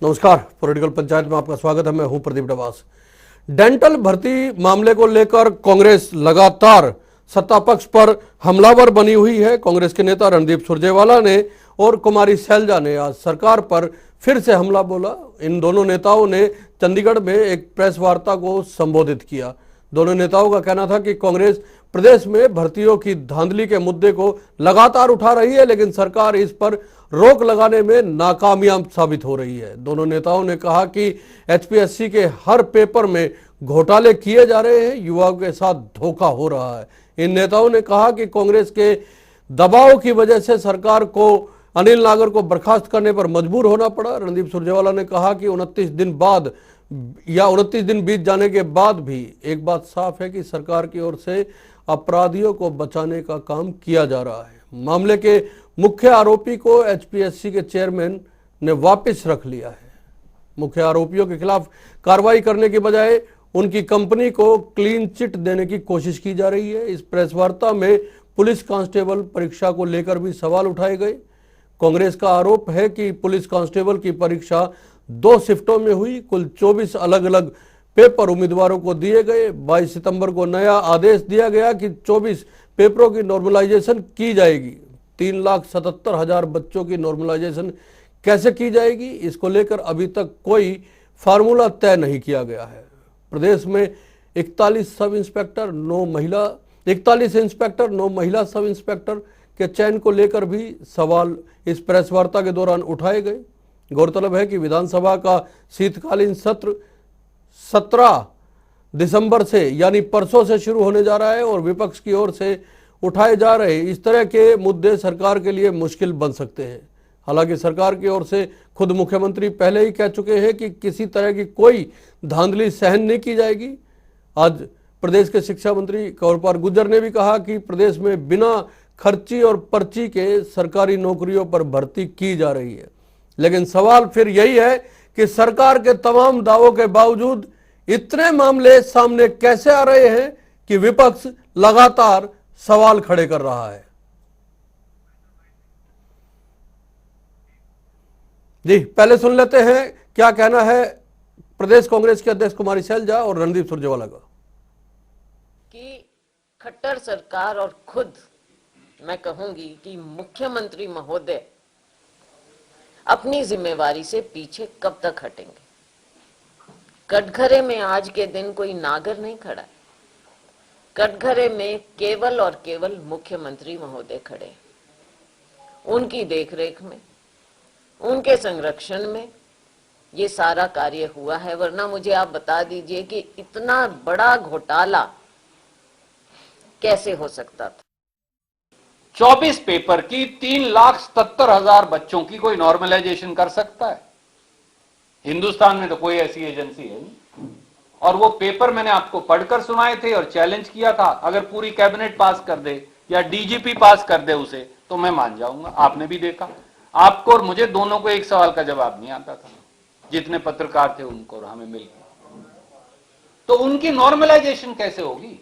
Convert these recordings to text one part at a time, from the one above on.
नमस्कार, पॉलिटिकल पंचायत में आपका स्वागत है। मैं हूं प्रदीप डबास। डेंटल भर्ती मामले को लेकर कांग्रेस लगातार सत्तापक्ष पर हमलावर बनी हुई है। कांग्रेस के नेता रणदीप सुरजेवाला ने और कुमारी सैलजा ने आज सरकार पर फिर से हमला बोला। इन दोनों नेताओं ने चंडीगढ़ में एक प्रेस वार्ता को संबोधित किया। दोनों नेताओं का कहना था कि कांग्रेस प्रदेश में भर्तियों की धांधली के मुद्दे को लगातार उठा रही है, लेकिन सरकार इस पर रोक लगाने में नाकामयाब साबित हो रही है। दोनों नेताओं ने कहा कि एचपीएससी के हर पेपर में घोटाले किए जा रहे हैं, युवाओं के साथ धोखा हो रहा है। इन नेताओं ने कहा कि कांग्रेस के दबाव की वजह से सरकार को अनिल नागर को बर्खास्त करने पर मजबूर होना पड़ा। रणदीप सुरजेवाला ने कहा कि 29 दिन बीत जाने के बाद भी एक बात साफ है कि सरकार की ओर से अपराधियों को बचाने का काम किया जा रहा है। मामले के मुख्य आरोपी को एचपीएससी के चेयरमैन ने वापस रख लिया है। मुख्य आरोपियों के खिलाफ कार्रवाई करने की बजाय उनकी कंपनी को क्लीन चिट देने की कोशिश की जा रही है। इस प्रेस वार्ता में पुलिस कांस्टेबल परीक्षा को लेकर भी सवाल उठाए गए। कांग्रेस का आरोप है कि पुलिस कांस्टेबल की परीक्षा 2 शिफ्टों में हुई। कुल 24 अलग अलग पेपर उम्मीदवारों को दिए गए। 22 सितंबर को नया आदेश दिया गया कि 24 पेपरों की नॉर्मलाइजेशन की जाएगी। 3,77,000 बच्चों की नॉर्मलाइजेशन कैसे की जाएगी, इसको लेकर अभी तक कोई फार्मूला तय नहीं किया गया है। प्रदेश में 41 सब इंस्पेक्टर 9 महिला सब इंस्पेक्टर के चयन को लेकर भी सवाल इस प्रेस वार्ता के दौरान उठाए गए। गौरतलब है कि विधानसभा का शीतकालीन सत्र 17 दिसंबर से यानी परसों से शुरू होने जा रहा है और विपक्ष की ओर से उठाए जा रहे इस तरह के मुद्दे सरकार के लिए मुश्किल बन सकते हैं। हालांकि सरकार की ओर से खुद मुख्यमंत्री पहले ही कह चुके हैं कि किसी तरह की कोई धांधली सहन नहीं की जाएगी। आज प्रदेश के शिक्षा मंत्री कंवरपाल गुर्जर ने भी कहा कि प्रदेश में बिना खर्ची और पर्ची के सरकारी नौकरियों पर भर्ती की जा रही है। लेकिन सवाल फिर यही है कि सरकार के तमाम दावों के बावजूद इतने मामले सामने कैसे आ रहे हैं कि विपक्ष लगातार सवाल खड़े कर रहा है। जी, पहले सुन लेते हैं क्या कहना है प्रदेश कांग्रेस के अध्यक्ष कुमारी सैलजा और रणदीप सुरजेवाला का। कि खट्टर सरकार और खुद मैं कहूंगी कि मुख्यमंत्री महोदय अपनी जिम्मेवारी से पीछे कब तक हटेंगे। कटघरे में आज के दिन कोई नागर नहीं खड़ा है। कटघरे में केवल और केवल मुख्यमंत्री महोदय खड़े। उनकी देखरेख में, उनके संरक्षण में ये सारा कार्य हुआ है। वरना मुझे आप बता दीजिए कि इतना बड़ा घोटाला कैसे हो सकता था। 24 पेपर की 3,77,000 बच्चों की कोई नॉर्मलाइजेशन कर सकता है? हिंदुस्तान में तो कोई ऐसी एजेंसी है नहीं। और वो पेपर मैंने आपको पढ़कर सुनाए थे और चैलेंज किया था, अगर पूरी कैबिनेट पास कर दे या डीजीपी पास कर दे उसे तो मैं मान जाऊंगा। आपने भी देखा, आपको और मुझे दोनों को एक सवाल का जवाब नहीं आता था, जितने पत्रकार थे उनको और हमें मिल गए। तो उनकी नॉर्मलाइजेशन कैसे होगी?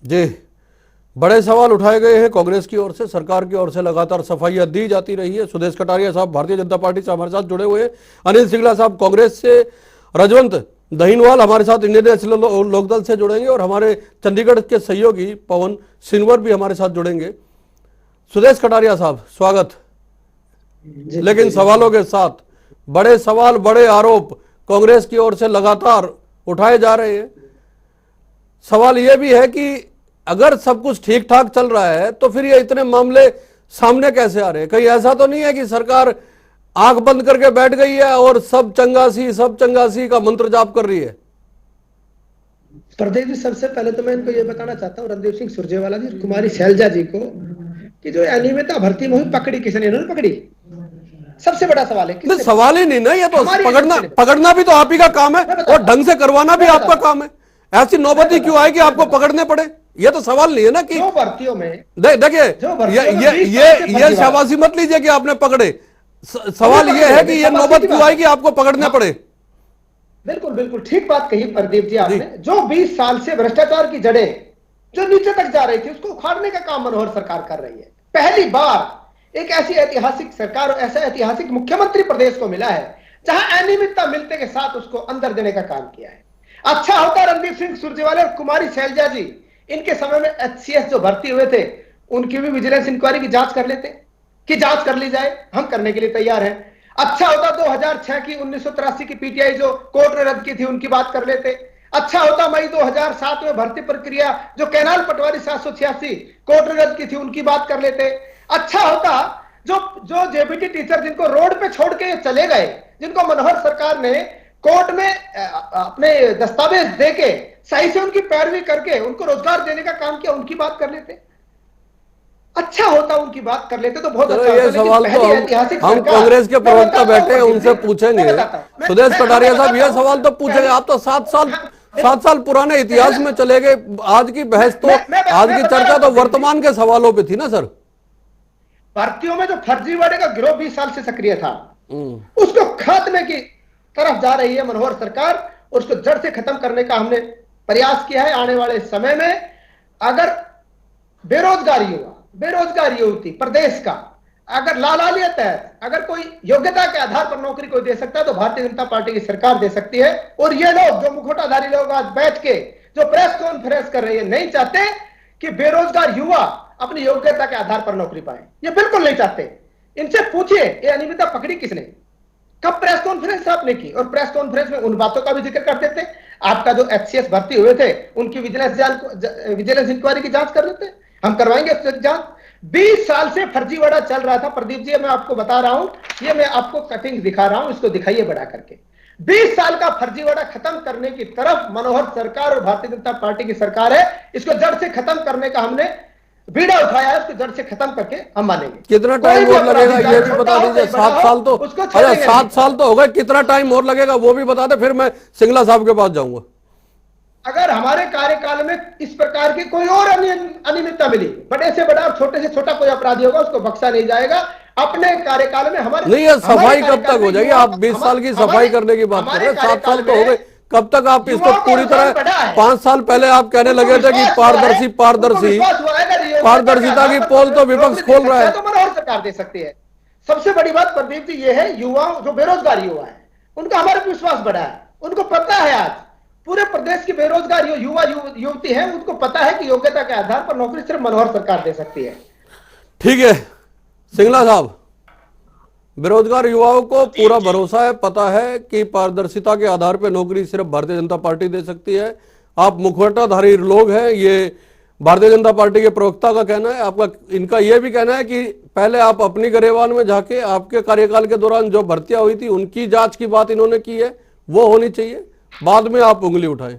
जी, बड़े सवाल उठाए गए हैं कांग्रेस की ओर से। सरकार की ओर से लगातार सफाइयां दी जाती रही है। सुदेश कटारिया साहब भारतीय जनता पार्टी से हमारे साथ जुड़े हुए हैं, अनिल सिंगला साहब कांग्रेस से, रजवंत दहीनवाल हमारे साथ इंडियन नेशनल लोकदल से जुड़ेंगे और हमारे चंडीगढ़ के सहयोगी पवन सिनवर भी हमारे साथ जुड़ेंगे। सुदेश कटारिया साहब, स्वागत। लेकिन सवालों के साथ बड़े सवाल, बड़े आरोप कांग्रेस की ओर से लगातार उठाए जा रहे हैं। सवाल यह भी है कि अगर सब कुछ ठीक ठाक चल रहा है तो फिर ये इतने मामले सामने कैसे आ रहे हैं? कहीं ऐसा तो नहीं है कि सरकार आंख बंद करके बैठ गई है और सब चंगासी का मंत्र जाप कर रही है? प्रदेश जी, सबसे पहले तो मैं इनको ये बताना चाहता हूँ, रणदीप सिंह सुरजेवाला जी, कुमारी सैलजा जी को, कि जो अनियमितता भर्ती में हुई पकड़ी किसने? इन्होंने पकड़ी। सबसे बड़ा सवाल है। सवाल ही नहीं ना, ये तो पकड़ना भी तो आप ही का काम है और ढंग से करवाना भी आपका काम है। ऐसी नौबती क्यों आए कि आपको पकड़ने पड़े? ये तो सवाल नहीं है ना कि भर्तियों में देखिए ये शाबाशी मत लीजिए कि आपने पकड़े। सवाल ये है कि ये नौबत क्यों आई कि आपको पकड़ने पड़े? बिल्कुल बिल्कुल ठीक बात कही प्रदीप जी आपने। जो 20 साल से भ्रष्टाचार की जड़ें जो नीचे तक जा रही थी उसको उखाड़ने का काम मनोहर सरकार कर रही है। पहली बार एक ऐसी ऐतिहासिक सरकार और ऐसा ऐतिहासिक मुख्यमंत्री प्रदेश को मिला है जहां अनियमितता मिलते के साथ उसको अंदर देने का काम किया है। अच्छा होता रणदीप सिंह सुरजेवाला और कुमारी शैलजा जी इनके समय में एचसीएस जो भर्ती हुए थे उनकी भी विजिलेंस इंक्वायरी की जांच कर लेते, कि जांच कर ली जाए, हम करने के लिए तैयार हैं। अच्छा होता 2006 की 1983 की पीटीआई जो कोर्ट ने रद्द की थी उनकी बात कर लेते। अच्छा होता मई 2007 में भर्ती प्रक्रिया जो कैनाल पटवारी 786 कोर्ट ने रद्द की थी उनकी बात कर लेते। अच्छा होता जो जो जेबीटी टीचर जिनको रोड पे छोड़ के चले गए, जिनको मनोहर सरकार ने कोर्ट में अपने दस्तावेज देके सही से उनकी पैरवी करके उनको रोजगार देने का काम किया, उनकी बात कर लेते। अच्छा होता उनकी बात कर लेते तो बहुत अच्छा। ये सवाल तो हम कांग्रेस के प्रवक्ता बैठे हैं उनसे पूछेंगे। सुदेश कटारिया साहब, ये सवाल तो पूछेंगे। आप तो 7 साल पुराने इतिहास में चले गए। आज की बहस तो आज की चर्चा तो वर्तमान के सवालों पे थी ना सर। भर्तियों में जो फर्जीवाड़े का गिरोह 20 साल से सक्रिय था उसको खात्मे की तरफ जा रही है मनोहर सरकार, और उसको जड़ से खत्म करने का हमने प्रयास किया है। आने वाले समय में अगर बेरोजगार युवा, बेरोजगार युवती प्रदेश का अगर लालालियत है, अगर कोई योग्यता के आधार पर नौकरी कोई दे सकता है तो भारतीय जनता पार्टी की सरकार दे सकती है। और ये लोग जो मुखौटाधारी लोग आज बैठ के जो प्रेस कॉन्फ्रेंस कर रहे हैं, नहीं चाहते कि बेरोजगार युवा अपनी योग्यता के आधार पर नौकरी पाए, ये बिल्कुल नहीं चाहते। इनसे पूछिए ये अनियमितता पकड़ी किसने, कब प्रेस कॉन्फ्रेंस आपने की, और प्रेस कॉन्फ्रेंस में उन बातों का भी जिक्र करते थे। आपका जो एचसीएस भर्ती हुए थे उनकी विजिलेंस इंक्वायरी की जांच कर लेते, हम करवाएंगे जांच। 20 साल से फर्जीवाड़ा चल रहा था प्रदीप जी, मैं आपको बता रहा हूं, ये मैं आपको कटिंग दिखा रहा हूं, इसको दिखाइए बढ़ा करके। 20 साल का फर्जीवाड़ा खत्म करने की तरफ मनोहर सरकार और भारतीय जनता पार्टी की सरकार है। इसको जड़ से खत्म करने का हमने बीड़ा उठाया है, उसको जड़ से खत्म करके हम मानेंगे। कितना टाइम और लगेगा ये भी बता दीजिए। 7 साल तो, अरे 7 साल तो हो गए, कितना टाइम और लगेगा वो भी बता दे, फिर मैं सिंगला साहब के पास जाऊंगा। अगर हमारे कार्यकाल में इस प्रकार की कोई और अनियमितता मिली, बड़े से बड़ा और छोटे से छोटा कोई अपराधी होगा, उसको बख्शा नहीं जाएगा। अपने कार्यकाल में हमारे नहीं, ये सफाई कब तक हो जाएगी? आप 20 साल की सफाई करने की बात कर रहे हैं, 7 साल तो हो गए, कब तक आप इसको पूरी तरह? 5 साल पहले आप कहने लगे थे कि पारदर्शिता की पोल तो विपक्ष खोल रहा है, तो मनोहर सरकार दे सकती है। सबसे बड़ी बात प्रदीप जी ये है, युवा जो बेरोजगार युवा है उनका हमारे पर विश्वास बढ़ा है। उनको पता है आज पूरे प्रदेश की बेरोजगार युवा युवती है, उनको पता है कि योग्यता के आधार पर नौकरी सिर्फ मनोहर सरकार दे सकती है। ठीक है सिंगला साहब, बेरोजगार युवाओं को पूरा भरोसा है, पता है कि पारदर्शिता के आधार पर नौकरी सिर्फ भारतीय जनता पार्टी दे सकती है। आप मुखौटाधारी लोग हैं, ये भारतीय जनता पार्टी के प्रवक्ता का कहना है। आपका इनका यह भी कहना है कि पहले आप अपनी गरेबान में जाके आपके कार्यकाल के दौरान जो भर्तियां हुई थी उनकी जांच की बात इन्होंने की है, वो होनी चाहिए, बाद में आप उंगली उठाएं।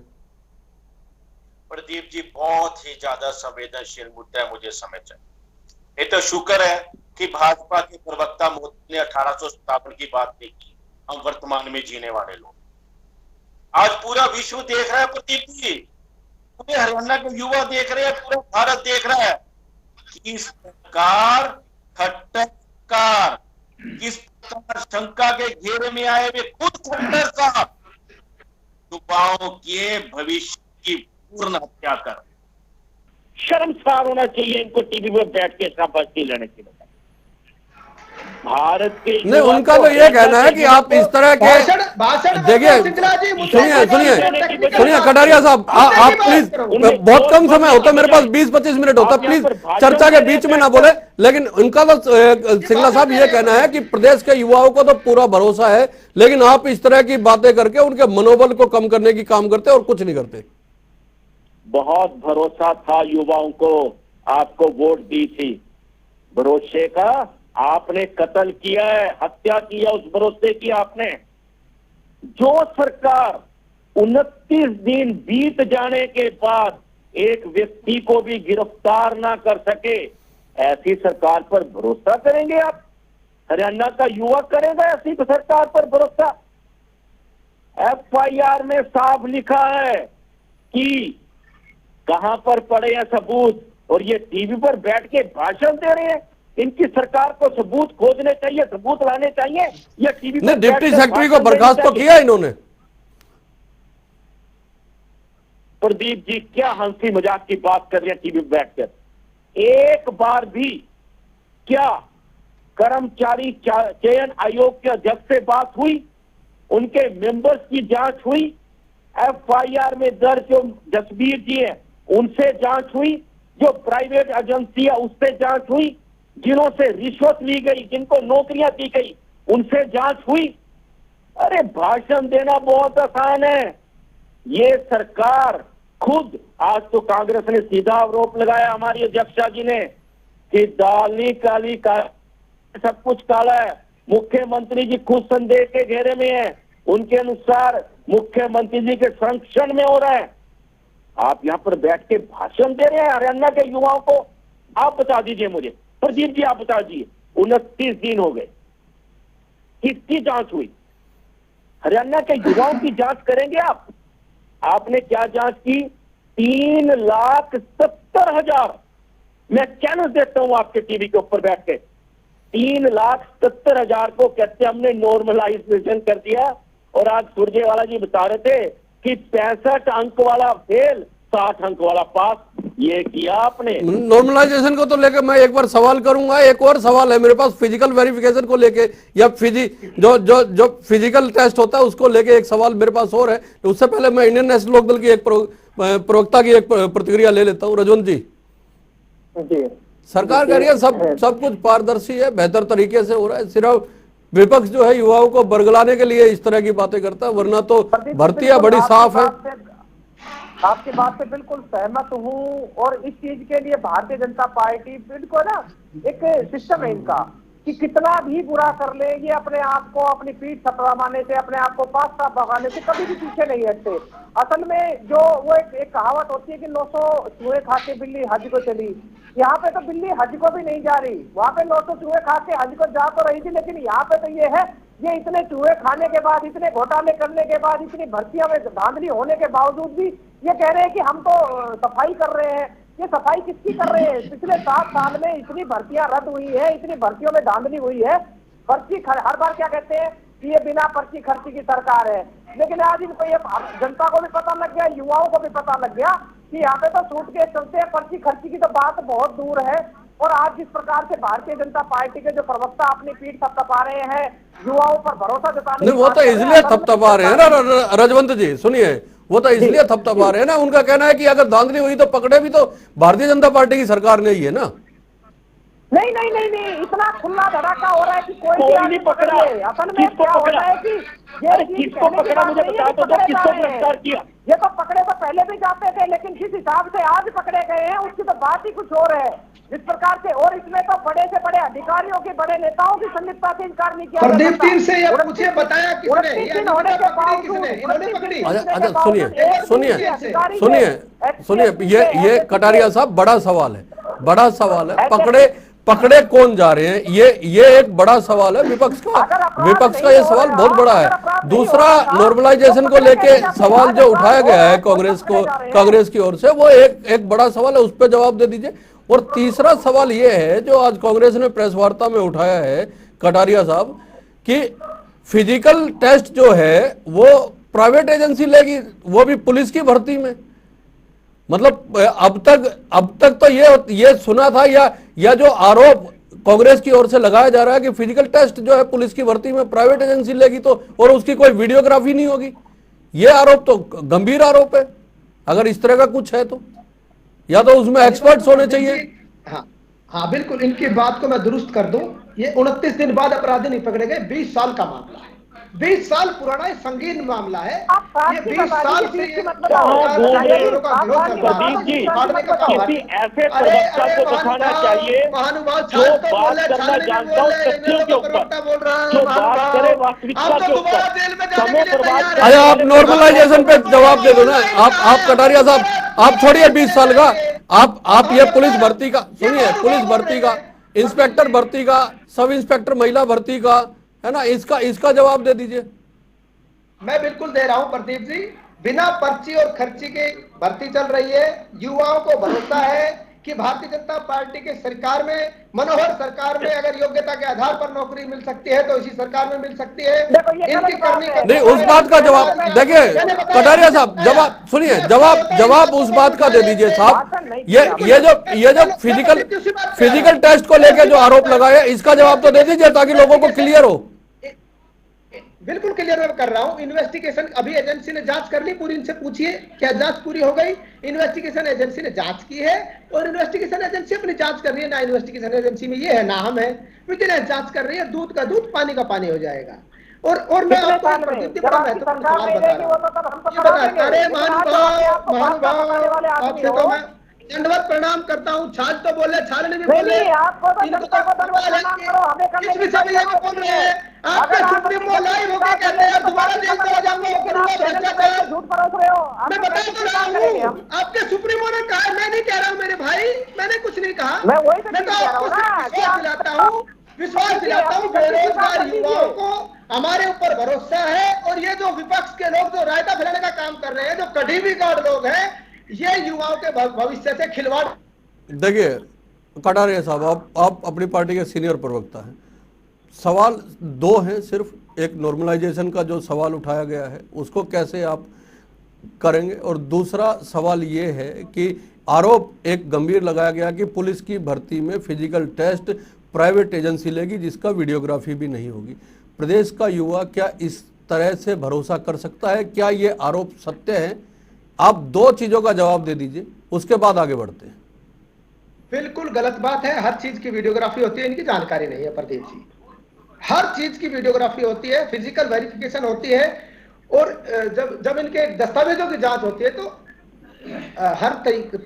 प्रदीप जी बहुत ही ज्यादा संवेदनशील मुद्दा है, मुझे समझ है। ये तो शुक्र है कि भाजपा के प्रवक्ता मोदी ने 1857 की बात नहीं की। हम वर्तमान में जीने वाले लोग, आज पूरा विश्व देख रहा है प्रदीप जी, पूरे हरियाणा के युवा देख रहे हैं, पूरा भारत देख रहा है कि सरकार खट्टर सरकार किस प्रकार शंका के घेरे में आए हुए खुद खट्टर साहब युवाओं के भविष्य की पूर्ण हत्या कर। शर्मसार होना चाहिए इनको टीवी पर बैठ के शाबाशी लेने के लिए। भारत के नहीं, उनका तो ये कहना है कि आप इस तरह के देखिए, सुनिए कटारिया साहब, आप प्लीज, बहुत कम समय होता है मेरे पास, 20-25 मिनट होता है, प्लीज चर्चा के बीच में ना बोले। लेकिन उनका तो सिंगला साहब ये कहना है कि प्रदेश के युवाओं को तो पूरा भरोसा है, लेकिन आप इस तरह की बातें करके उनके मनोबल को कम करने की काम करते और कुछ नहीं करते। बहुत भरोसा था युवाओं को, आपको वोट दी थी, भरोसे का आपने कत्ल किया है, हत्या किया उस भरोसे की आपने। जो सरकार 29 दिन बीत जाने के बाद एक व्यक्ति को भी गिरफ्तार ना कर सके, ऐसी सरकार पर भरोसा करेंगे आप? हरियाणा का युवा करेगा ऐसी सरकार पर भरोसा? एफआईआर में साफ लिखा है कि कहां पर पड़े हैं सबूत, और ये टीवी पर बैठ के भाषण दे रहे हैं। इनकी सरकार को सबूत खोजने चाहिए, सबूत लाने चाहिए। या टीवी पर डिप्टी सेक्रेटरी को बर्खास्त तो किया इन्होंने। प्रदीप जी क्या हंसी मजाक की बात कर रहे हैं टीवी पर बैठकर? एक बार भी क्या कर्मचारी चयन आयोग के अध्यक्ष से बात हुई, उनके मेंबर्स की जांच हुई, एफआईआर में दर्ज जो जसबीर जी हैं उनसे जांच हुई, जो प्राइवेट एजेंसी है उससे जांच हुई, जिन्हों से रिश्वत ली गई, जिनको नौकरियां दी गई उनसे जांच हुई। अरे भाषण देना बहुत आसान है। ये सरकार खुद, आज तो कांग्रेस ने सीधा आरोप लगाया हमारी अध्यक्षा जी ने कि दाली काली का सब कुछ काला है। मुख्यमंत्री जी खुद संदेह के घेरे में है, उनके अनुसार मुख्यमंत्री जी के संरक्षण में हो रहा है। आप यहां पर बैठ के भाषण दे रहे हैं हरियाणा के युवाओं को। आप बता दीजिए मुझे, प्रदीप जी आप बता दीजिए, 29 दिन हो गए, किसकी जांच हुई? हरियाणा के युवाओं की जांच करेंगे आप? आपने क्या जांच की? 3,70,000। मैं चैलेंज देता हूं आपके टीवी के ऊपर बैठ के, 3,70,000 को कहते हमने नॉर्मलाइजेशन कर दिया। और आज सुरजेवाला जी बता रहे थे कि 65 अंक वाला फेल, 60 अंक वाला पास। ये किया आपने। नॉर्मलाइजेशन को तो लेकर मैं एक बार सवाल करूंगा। एक और सवाल है मेरे पास फिजिकल वेरिफिकेशन को लेके, या जो फिजिकल टेस्ट होता है उसको लेके एक सवाल मेरे पास और है। तो उससे पहले मैं इंडियन नेशनल लोकदल की एक प्रवक्ता की एक प्रतिक्रिया ले लेता हूं। रजवंत जी, सरकार कह रही है सब कुछ पारदर्शी है, बेहतर तरीके से हो रहा है, सिर्फ विपक्ष जो है युवाओं को बरगलाने के लिए इस तरह की बातें करता है, वरना तो भर्तियां बड़ी साफ है। आपकी बात से बिल्कुल सहमत हूँ। और इस चीज के लिए भारतीय जनता पार्टी इनको ना एक सिस्टम है इनका कि कितना भी बुरा कर ले, ये अपने आप को अपनी पीठ थपथपाने से, अपने आप को पास साफ भगाने से कभी भी पीछे नहीं हटते। असल में जो वो एक कहावत होती है कि 900 चूहे खा के बिल्ली हज को चली, यहाँ पे तो बिल्ली हज को भी नहीं जा रही। वहाँ पे 900 चूहे खा के हज को जा तो रही थी, लेकिन यहाँ पे तो ये है, ये इतने चूहे खाने के बाद, इतने घोटाले करने के बाद, इतनी भर्तियों में धांधली होने के बावजूद भी ये कह रहे हैं कि हम तो सफाई कर रहे हैं। ये सफाई किसकी कर रहे हैं? पिछले 7 साल में इतनी भर्तियां रद्द हुई है, इतनी भर्तियों में धांधली हुई है। पर्ची हर बार क्या कहते हैं कि ये बिना पर्ची खर्ची की सरकार है, लेकिन आज इनको ये जनता को भी पता लग गया, युवाओं को भी पता लग गया कि यहाँ पे तो छूट के चलते हैं, पर्ची खर्ची की तो बात बहुत दूर है। और आज जिस प्रकार से भारतीय जनता पार्टी के जो प्रवक्ता अपनी पीठ थपथपा रहे हैं, युवाओं पर भरोसा जताने, नहीं वो तो इसलिए थपथपा रहे हैं ना रजवंत जी, सुनिए, वो तो इसलिए थपथपा रहे हैं ना। उनका कहना है कि अगर धांधली हुई तो पकड़े भी तो भारतीय जनता पार्टी की सरकार ने ही है ना। नहीं नहीं नहीं नहीं, इतना खुला धड़ाका हो रहा है कि कोई नहीं पकड़ा। असल में क्या हो रहा है कि ये किसको पकड़ा मुझे बता दो, किसको गिरफ्तार किया? ये तो पकड़े तो पहले भी जाते थे, लेकिन किस हिसाब से आज पकड़े गए हैं उसकी तो बात ही कुछ और है। जिस प्रकार से, और इसमें तो बड़े से बड़े अधिकारियों की, बड़े नेताओं की संलिप्तता से इनकार नहीं किया। प्रदीप सिंह से ये पूछिए, बताया किसने? होने के बावजूद सुनिए, ये कटारिया साहब बड़ा सवाल है, बड़ा सवाल है। पकड़े कौन जा रहे हैं, ये एक बड़ा सवाल है विपक्ष का ये सवाल बहुत बड़ा है। दूसरा, नॉर्मलाइजेशन को लेके सवाल जो उठाया गया है कांग्रेस की ओर से, वो एक बड़ा सवाल है, उस पर जवाब दे दीजिए। और तीसरा सवाल ये है जो आज कांग्रेस ने प्रेस वार्ता में उठाया है कटारिया साहब, कि फिजिकल टेस्ट जो है वो प्राइवेट एजेंसी लेगी, वो भी पुलिस की भर्ती में। मतलब अब तक तो ये सुना था, या जो आरोप कांग्रेस की ओर से लगाया जा रहा है कि फिजिकल टेस्ट जो है पुलिस की भर्ती में प्राइवेट एजेंसी लेगी तो, और उसकी कोई वीडियोग्राफी नहीं होगी। ये आरोप तो गंभीर आरोप है। अगर इस तरह का कुछ है तो या तो उसमें एक्सपर्ट्स होने चाहिए। हाँ बिल्कुल, इनकी बात को मैं दुरुस्त कर दूं। ये 29 दिन बाद अपराधी नहीं पकड़े गए, 20 साल का मामला है, 20 साल पुराना है, संगीन मामला है। ये 20 साल से किसी ऐसे प्रवक्ता को दिखाना चाहिए जो बात करना जानता हो तथ्यों के ऊपर, जो बात करे वास्तविकता के ऊपर, समय बर्बाद। अरे आप नॉर्मलाइजेशन पे जवाब दे दो ना। आप कटारिया साहब, आप छोड़िए 20 साल का, आप ये पुलिस भर्ती का सुनिए, पुलिस भर्ती का, इंस्पेक्टर भर्ती का, सब इंस्पेक्टर महिला भर्ती का, है ना, इसका जवाब दे दीजिए। मैं बिल्कुल दे रहा हूं प्रदीप जी। बिना पर्ची और खर्ची के भर्ती चल रही है, युवाओं को भरोसा है कि भारतीय जनता पार्टी के सरकार में, मनोहर सरकार में अगर योग्यता के आधार पर नौकरी मिल सकती है तो इसी सरकार में मिल सकती है। देखो, ये इनकी गलत बात करनी है। नहीं, उस बात का जवाब देखिए कटारिया साहब, जवाब सुनिए, जवाब उस बात का दे दीजिए साहब। ये जो फिजिकल टेस्ट को लेके जो आरोप लगाए, इसका जवाब तो दे दीजिए ताकि लोगों को क्लियर हो। बिल्कुल क्लियर मैं कर रहा हूं। इन्वेस्टिगेशन अभी एजेंसी ने जांच कर ली पूरी, इनसे पूछिए क्या जांच पूरी हो गई। इन्वेस्टिगेशन एजेंसी ने जांच की है और इन्वेस्टिगेशन एजेंसी अपनी जांच कर रही है ना। इन्वेस्टिगेशन एजेंसी में ये है ना हम है, विजिलेंस जांच कर रही है। दूध का दूध पानी का पानी हो जाएगा। और मैं आपको अरे महानुभाव आपसे तो मैं दंडवत प्रणाम करता हूँ। छाल तो बोले, छाल ने भी बोले, इस विषय में ये बोल रहे हैं आपके सुप्रीमो लाइव होकर कहते हैं दोबारा जेल चला जाऊंगा, मैं बता तो रहा हूँ। आपके सुप्रीमो ने कहा, मैं नहीं कह रहा हूँ मेरे भाई, मैंने कुछ नहीं कहा। मैं तो आपको विश्वास दिलाता हूँ, बेरोजगार युवाओं को हमारे ऊपर भरोसा है। और ये जो विपक्ष के लोग जो रायता फैलाने का काम कर रहे हैं, जो कड़ी भी गार्ड लोग हैं, ये युवाओं के भविष्य से खिलवाड़। देखिए कटारिया साहब, आप अपनी पार्टी के सीनियर प्रवक्ता हैं। सवाल दो हैं सिर्फ, एक नॉर्मलाइजेशन का जो सवाल उठाया गया है उसको कैसे आप करेंगे, और दूसरा सवाल ये है कि आरोप एक गंभीर लगाया गया कि पुलिस की भर्ती में फिजिकल टेस्ट प्राइवेट एजेंसी लेगी जिसका वीडियोग्राफी भी नहीं होगी। प्रदेश का युवा क्या इस तरह से भरोसा कर सकता है? क्या ये आरोप सत्य है? आप दो चीजों का जवाब दे दीजिए, उसके बाद आगे बढ़ते हैं। बिल्कुल गलत बात है। हर चीज की वीडियोग्राफी होती है, इनकी जानकारी नहीं है प्रदीप जी। हर चीज की वीडियोग्राफी होती है, फिजिकल वेरिफिकेशन होती है, और जब इनके दस्तावेजों की जांच होती है तो हर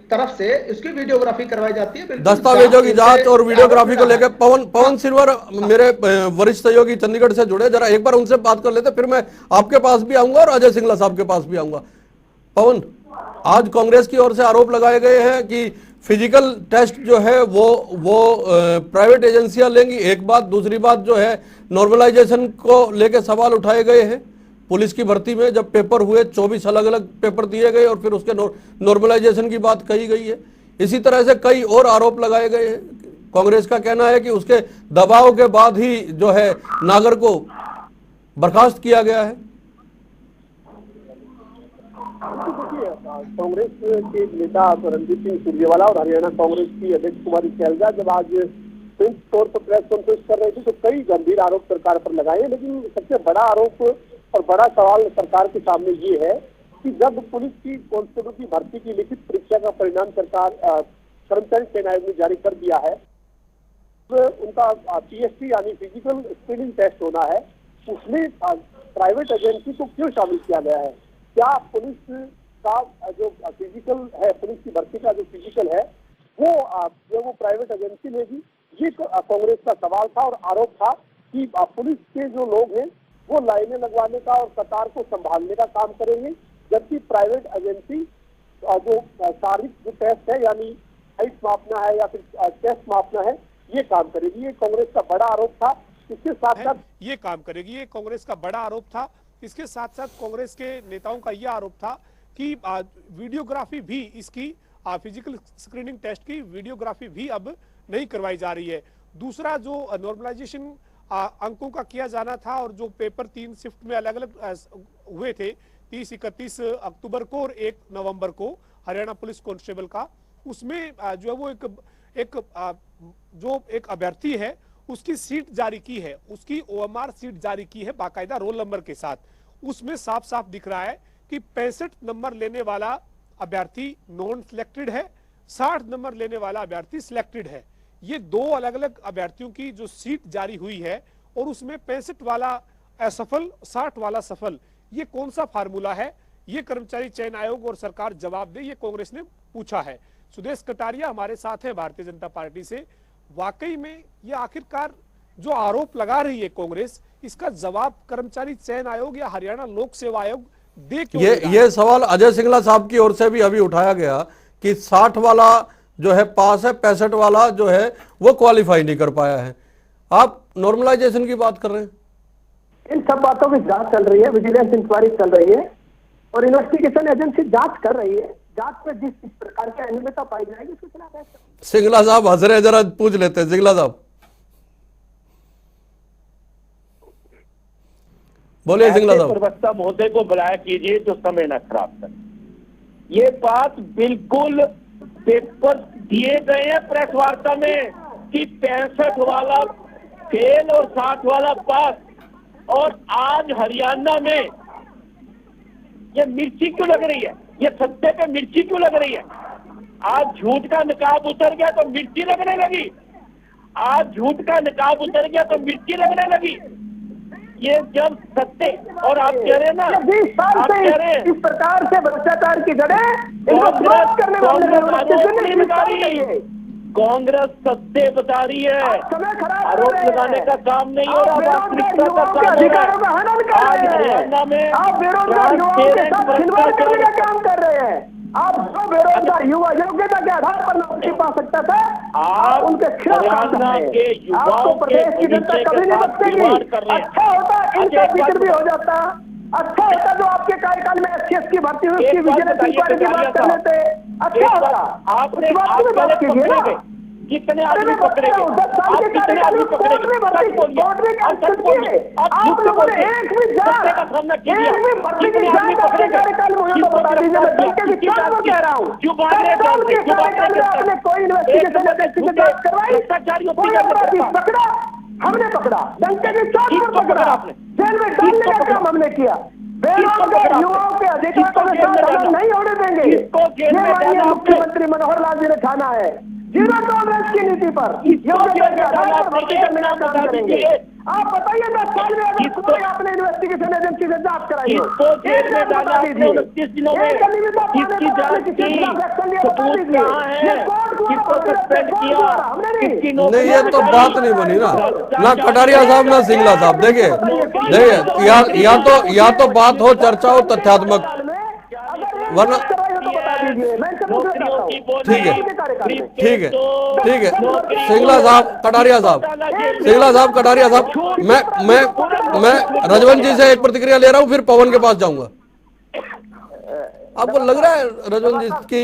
तरफ से उसकी वीडियोग्राफी करवाई जाती है। दस्तावेजों की जांच और वीडियोग्राफी को लेकर पवन सिल्वर मेरे वरिष्ठ सहयोगी चंडीगढ़ से जुड़े, जरा एक बार उनसे बात कर लेते, फिर मैं आपके पास भी आऊंगा और अजय सिंगला साहब के पास भी आऊंगा। पवन, आज कांग्रेस की ओर से आरोप लगाए गए हैं कि फिजिकल टेस्ट जो है वो प्राइवेट एजेंसियां लेंगी, एक बात। दूसरी बात जो है नॉर्मलाइजेशन को लेकर सवाल उठाए गए हैं। पुलिस की भर्ती में जब पेपर हुए 24 अलग अलग पेपर दिए गए और फिर उसके नॉर्मलाइजेशन की बात कही गई है। इसी तरह से कई और आरोप लगाए गए हैं। कांग्रेस का कहना है कि उसके दबाव के बाद ही जो है नागर को बर्खास्त किया गया है। कांग्रेस के नेता रणदीप सिंह सुरजेवाला और हरियाणा कांग्रेस की अध्यक्ष कुमारी शैलजा जब आज संयुक्त तौर पर प्रेस कॉन्फ्रेंस कर रहे थे तो कई गंभीर आरोप सरकार पर लगाए, लेकिन सबसे बड़ा आरोप और बड़ा सवाल सरकार के सामने ये है कि जब पुलिस की कांस्टेबल की भर्ती की लिखित परीक्षा का परिणाम सरकार कर्मचारी चयन आयोग ने जारी कर दिया है, तो उनका पीएसटी यानी फिजिकल स्क्रीनिंग टेस्ट होना है, उसमें प्राइवेट एजेंसी को क्यों शामिल किया गया है? क्या पुलिस का जो फिजिकल है, पुलिस की भर्ती का जो फिजिकल है वो प्राइवेट एजेंसी लेगी? ये कांग्रेस का सवाल था और आरोप था कि पुलिस के जो लोग हैं वो लाइनें लगवाने का और कतार को संभालने का काम करेंगे, जबकि प्राइवेट एजेंसी जो शारीरिक जो टेस्ट है यानी हाइट मापना है या फिर चेस्ट मापना है ये काम करेगी। ये कांग्रेस का बड़ा आरोप था। इसके साथ साथ ये काम करेगी, ये कांग्रेस का बड़ा आरोप था। इसके साथ साथ कांग्रेस के नेताओं का यह आरोप था कि वीडियोग्राफी भी इसकी फिजिकल स्क्रीनिंग टेस्ट की वीडियोग्राफी भी अब नहीं करवाई जा रही है। दूसरा जो नॉर्मलाइजेशन अंकों का किया जाना था और जो पेपर 3 शिफ्ट में अलग अलग हुए थे 30-31 अक्टूबर को और 1 नवंबर को हरियाणा पुलिस कांस्टेबल का, उसमें जो है वो एक अभ्यर्थी है उसकी सीट जारी की है, उसकी ओएमआर सीट जारी की है बाकायदा रोल नंबर के साथ। उसमें साफ साफ दिख रहा है कि 65 नंबर लेने वाला अभ्यर्थी नॉन सिलेक्टेड है, 60 नंबर लेने वाला अभ्यर्थी सिलेक्टेड है। ये दो अलग अलग अभ्यर्थियों की जो सीट जारी हुई है और उसमें 65 वाला असफल 60 वाला सफल, ये कौन सा फार्मूला है? ये कर्मचारी चयन आयोग और सरकार जवाब दे, ये कांग्रेस ने पूछा है। सुदेश कटारिया हमारे साथ है भारतीय जनता पार्टी से। वाकई में ये आखिरकार जो आरोप लगा रही है कांग्रेस, इसका जवाब कर्मचारी चयन आयोग या हरियाणा लोक सेवा आयोग दे क्यों? ये सवाल अजय सिंगला साहब की ओर से भी अभी उठाया गया कि 60 वाला जो है पास है, 65 वाला जो है वो क्वालिफाई नहीं कर पाया है। आप नॉर्मलाइजेशन की बात कर रहे हैं। इन सब बातों की जांच चल रही है, विजिलेंस इंक्वायरी चल रही है और इन्वेस्टिगेशन एजेंसी जांच कर रही है। जांच में जिस प्रकार की अनियमितता पाई जाएगी उसके खिलाफ एक्शन। सिंगला साहब हंस रहे, जरा पूछ लेते हैं सिंगला साहब, बोलिए सिंगला साहब। प्रवक्ता महोदय को बुलाया कीजिए जो समय न खराब करे। ये बात बिल्कुल पेपर दिए गए हैं प्रेस वार्ता में कि 65 वाला फेल और 60 वाला पास, और आज हरियाणा में ये मिर्ची क्यों लग रही है, ये सत्ते पे मिर्ची क्यों लग रही है। आज झूठ का निकाब उतर गया तो मिर्ची लगने लगी, आज झूठ का निकाब उतर गया तो मिर्ची लगने लगी। ये जब सत्ते, और आप कह रहे हैं ना, 20 साल आप से कह रहे हैं इस प्रकार से भ्रष्टाचार की जड़ें इनको समाप्त करने वाले कांग्रेस सत्ते बता रही है, समय खराब आरोप लगाने का काम नहीं हो रहा, वास्तविकता का काम हो अधिकारों का हनन कर आज रहे हैं। हरियाणा में आप बेरोजगार युवाओं के साथ खिलवाड़ करने का काम कर रहे हैं। आप जो बेरोजगार युवा योग्यता के आधार पर नौकरी पा सकता था, आप उनके खिलाफ काम कर रहे के हैं। युवाओं आपको प्रदेश की के जनता भविष्य कभी के नहीं साथ खिलवाड़ कर बख्शेगी। रहे हैं। अच्छा होता इनका एक बात जिक्र भी हो जाता, अच्छा होता जो आपके कार्यकाल में एससीएस की भर्ती हुई उसकी विजिलेंस इंक्वायरी की बात कर लेते, अच्छा होता। आपने उस बात की बात कीजिए ना। कितने आदमी पकड़े गए, 10 साल के कार्यकाल में कोर्ट में भर्ती, कोर्ट में क्या किए? आप लोगों ने एक भी जांच, एक भी भर्ती की जांच आपके कार्यकाल में हुई तो बता दीजिए। मैं डंके की चोट पर कह रहा हूँ, 10 साल के कार्यकाल में आपने कोई इन्वेस्टिगेशन एजेंसी की जांच करवाई, कोई अपराधी पकड़ा, हमने पकड़ा, डंके की चोट पर पकड़ा, जेल में डालने का काम हमने किया। बेरोजगार युवाओं के अधिकारों में साथ नहीं होने देंगे, ये माननीय मुख्यमंत्री मनोहर लाल जी ने ठाना है। जीरो टॉलरेंस की नीति पर योग्यता के आधार पर भर्ती करने का काम करेंगे। आप बताइए 10 साल में अगर कोई आपने इन्वेस्टिगेशन एजेंसी से जांच कराई हो, एक बात बता दीजिए, एक अनियमितता पाने पर आपने किसी के खिलाफ एक्शन लिया बता दीजिए। ये कोर्ट द्वारा हमने नहीं, ये तो बात नहीं बनी ना कटारिया साहब ना सिंगला साहब। देखिए या तो बात हो, चर्चा हो तथ्यात्मक, वरना ठीक है ठीक है ठीक है। सिंगला साहब कटारिया साहब, मैं रजवंत जी से एक प्रतिक्रिया ले रहा हूं, फिर पवन के पास जाऊंगा। आपको लग रहा है रजवंत जी की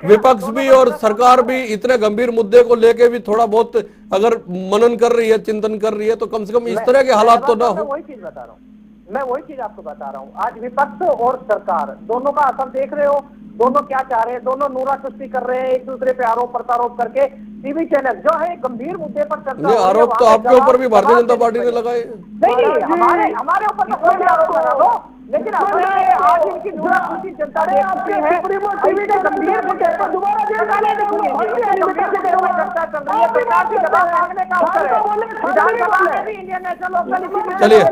विपक्ष भी और सरकार भी इतने गंभीर मुद्दे को लेके भी थोड़ा बहुत अगर मनन कर रही है, चिंतन कर रही है, तो कम से कम इस तरह के हालात तो ना हो। मैं वही चीज आपको बता रहा हूँ। आज विपक्ष और सरकार दोनों का असर देख रहे हो, दोनों क्या चाह रहे हैं, दोनों नूरा चुस्ती कर रहे हैं एक दूसरे पे आरोप प्रत्यारोप करके। टीवी चैनल जो है गंभीर मुद्दे पर चर्चा, ये आरोप तो आपके ऊपर भी भारतीय जनता पार्टी ने लगाए। नहीं, हमारे ऊपर तो कोई भी आरोप लगा दो, लेकिन आज इनकी नूरा चुस्ती जनता देखती है। टीवी ने गंभीर मुद्दे पर दोबारा चर्चा चल रही है, सरकार की जवाब मांगने का अवसर है। विधानसभा में भी इंडियन नेशनल लोकदल। चलिए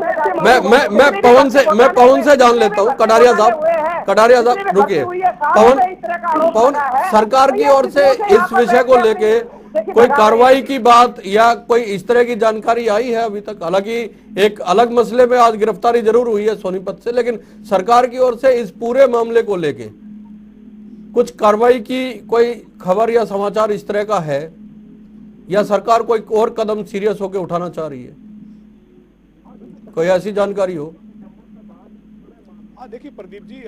मैं पवन से जान लेता हूँ। कटारिया साहब रुकिए। पवन, सरकार की ओर से इस विषय को लेके कोई कार्रवाई की बात या कोई इस तरह की जानकारी आई है अभी तक? हालांकि एक अलग मसले में आज गिरफ्तारी जरूर हुई है सोनीपत से, लेकिन सरकार की ओर से इस पूरे मामले को लेके कुछ कार्रवाई की कोई खबर या समाचार इस तरह का है, या सरकार कोई और कदम सीरियस होकर उठाना चाह रही है? कोई ऐसी जानकारी हो? देखिए प्रदीप जी,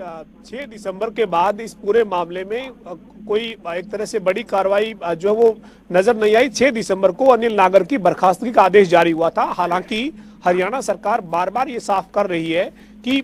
6 दिसंबर के बाद इस पूरे मामले में कोई एक तरह से बड़ी कार्रवाई जो है वो नजर नहीं आई। 6 दिसंबर को अनिल नागर की बर्खास्तगी का आदेश जारी हुआ था। हालांकि हरियाणा सरकार बार बार ये साफ कर रही है कि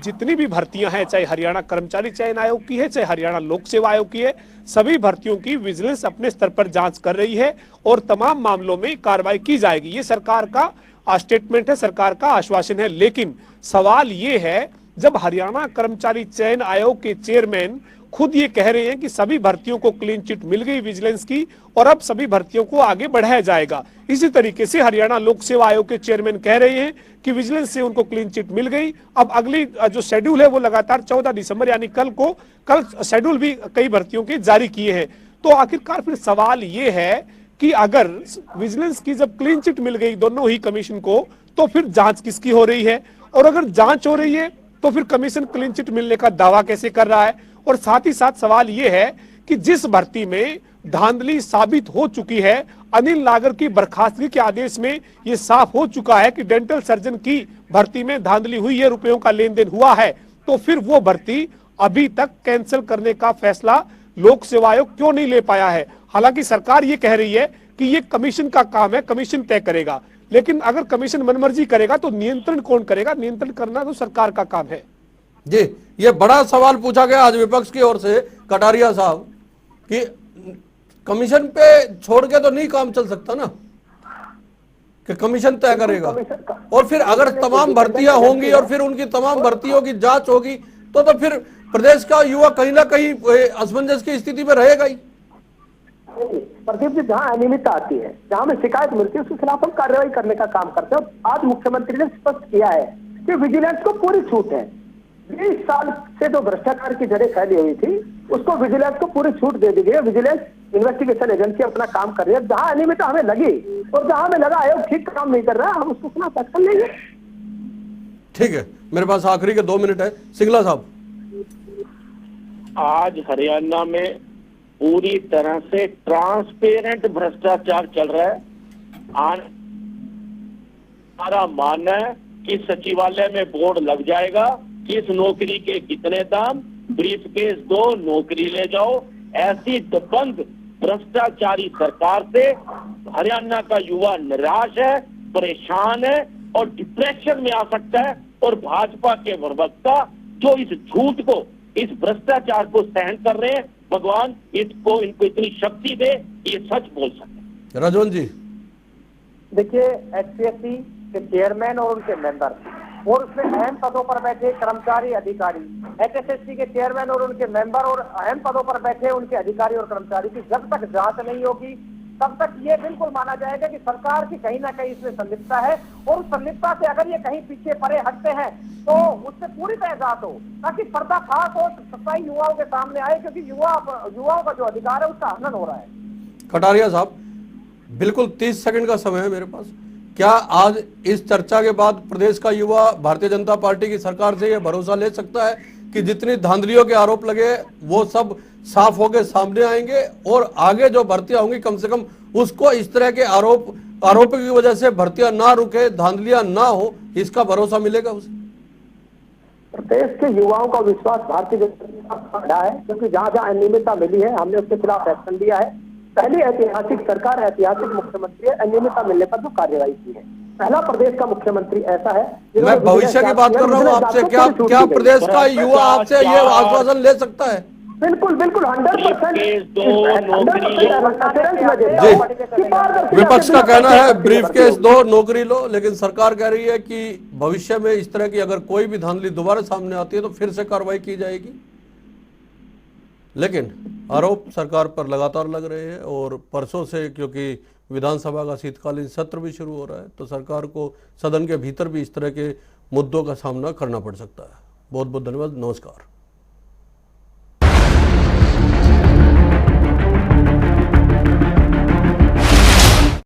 जितनी भी भर्तियां हैं, चाहे हरियाणा कर्मचारी चयन आयोग की है, चाहे हरियाणा लोक सेवा आयोग की है, सभी भर्तियों की विजिलेंस अपने स्तर पर जांच कर रही है और तमाम मामलों में कार्रवाई की जाएगी। ये सरकार का स्टेटमेंट है, सरकार का आश्वासन है। लेकिन सवाल ये है, जब हरियाणा कर्मचारी चयन आयोग के चेयरमैन खुद ये कह रहे हैं कि सभी भर्तियों को क्लीन चिट मिल गई विजिलेंस की और अब सभी भर्तियों को आगे बढ़ाया जाएगा, इसी तरीके से हरियाणा लोक सेवा आयोग के चेयरमैन कह रहे हैं कि विजिलेंस से उनको क्लीन चिट मिल गई। अब अगली जो शेड्यूल है वो लगातार 14 दिसंबर यानी कल शेड्यूल भी कई भर्तियों के जारी किए हैं। तो आखिरकार फिर सवाल ये है कि अगर विजिलेंस की जब क्लीन चिट मिल गई दोनों ही कमीशन को, तो फिर जांच किसकी हो रही है? और अगर जांच हो रही है तो फिर कमीशन क्लीन चिट मिलने का दावा कैसे कर रहा है? और साथ ही साथ सवाल यह है कि जिस भर्ती में धांधली साबित हो चुकी है, अनिल नागर की बर्खास्तगी के आदेश में यह साफ हो चुका है कि डेंटल सर्जन की भर्ती में धांधली हुई है, रुपयों का लेन देन हुआ है, तो फिर वो भर्ती अभी तक कैंसिल करने का फैसला लोक सेवा आयोग क्यों नहीं ले पाया है। हालांकि सरकार ये कह रही है कि ये कमीशन का काम है, कमीशन तय करेगा, लेकिन अगर कमीशन मनमर्जी करेगा तो नियंत्रण कौन करेगा? नियंत्रण करना तो सरकार का काम है। जी, ये बड़ा सवाल पूछा गया आज विपक्ष की ओर से कटारिया साहब कि कमीशन पे छोड़ के तो नहीं काम चल सकता ना, कि कमीशन तय करेगा। और फिर अगर तमाम भर्तियां होंगी और फिर उनकी तमाम भर्तियों की जांच होगी तो फिर प्रदेश का युवा कहीं ना कहीं असमंजस की स्थिति में रहेगा ही। प्रदीप जी, जहाँ अनियमितता आती है, जहाँ हमें शिकायत मिलती है, उसके खिलाफ हम कार्रवाई करने का काम करते हैं। आज मुख्यमंत्री ने स्पष्ट किया है कि विजिलेंस को पूरी छूट है। 20 साल से जो भ्रष्टाचार की जड़ें फैली हुई थी उसको विजिलेंस को पूरी छूट दे दी गई है। विजिलेंस इन्वेस्टिगेशन एजेंसी अपना काम कर रही है। जहां अनियमितता हमें लगी और जहां हमें लगा आयोग ठीक काम नहीं कर रहा, हम उसको खिलाफ एक्शन लेंगे। ठीक है, मेरे पास आखिरी के 2 मिनट है। सिंगला साहब, आज हरियाणा में पूरी तरह से ट्रांसपेरेंट भ्रष्टाचार चल रहा है। हमारा मानना है कि सचिवालय में बोर्ड लग जाएगा, किस नौकरी के कितने दाम, ब्रीफकेस दो, नौकरी ले जाओ। ऐसी दबंग भ्रष्टाचारी सरकार से हरियाणा का युवा निराश है, परेशान है और डिप्रेशन में आ सकता है। और भाजपा के प्रवक्ता जो इस झूठ को, इस भ्रष्टाचार को सहन कर रहे हैं, भगवान इनको इतनी शक्ति दे ये सच बोल सके। राजवन जी, देखिए, एचपीएससी के चेयरमैन और उनके मेंबर और उसमें अहम पदों पर बैठे कर्मचारी अधिकारी, एचएसएससी के चेयरमैन और उनके मेंबर और अहम पदों पर बैठे उनके अधिकारी और कर्मचारी की जब तक जांच नहीं होगी तब तक ये बिल्कुल माना जाएगा कि सरकार की कहीं ना कहीं इसमें संलिप्तता है। और उस संलिप्तता से अगर ये कहीं पीछे परे हटते हैं तो उससे पूरी तरह जांच हो, ताकि पर्दाफाश हो, सच्चाई युवाओं के सामने आए, क्योंकि युवाओं का जो अधिकार है उसका हनन हो रहा है। कटारिया साहब, बिल्कुल 30 सेकंड का समय है मेरे पास। क्या आज इस चर्चा के बाद प्रदेश का युवा भारतीय जनता पार्टी की सरकार से यह भरोसा ले सकता है कि जितनी धांधलियों के आरोप लगे वो सब साफ होकर सामने आएंगे और आगे जो भर्तियां होंगी कम से कम उसको इस तरह के आरोपों की वजह से भर्तियां ना रुके, धांधलियां ना हो, इसका भरोसा मिलेगा उसे? प्रदेश के युवाओं का विश्वास भारतीय जनता पार्टी बढ़ा है, क्योंकि जहां जहां अनियमितता मिली है हमने उसके खिलाफ एक्शन लिया है। पहली ऐतिहासिक सरकार, ऐतिहासिक मुख्यमंत्री है, अनियमितता मिलने पर जो कार्रवाई की है। पहला प्रदेश का मुख्यमंत्री ऐसा है। मैं भविष्य की बात कर रहा हूँ आपसे, क्या प्रदेश का युवा आपसे ये आश्वासन ले सकता है? बिल्कुल बिल्कुल 100%। विपक्ष का कहना है ब्रीफकेस दो, नौकरी लो, लेकिन सरकार कह रही है कि भविष्य में इस तरह की अगर कोई भी धांधली दोबारा सामने आती है तो फिर से कार्रवाई की जाएगी। लेकिन आरोप सरकार पर लगातार लग रहे हैं और परसों से, क्योंकि विधानसभा का शीतकालीन सत्र भी शुरू हो रहा है, तो सरकार को सदन के भीतर भी इस तरह के मुद्दों का सामना करना पड़ सकता है। बहुत बहुत धन्यवाद, नमस्कार।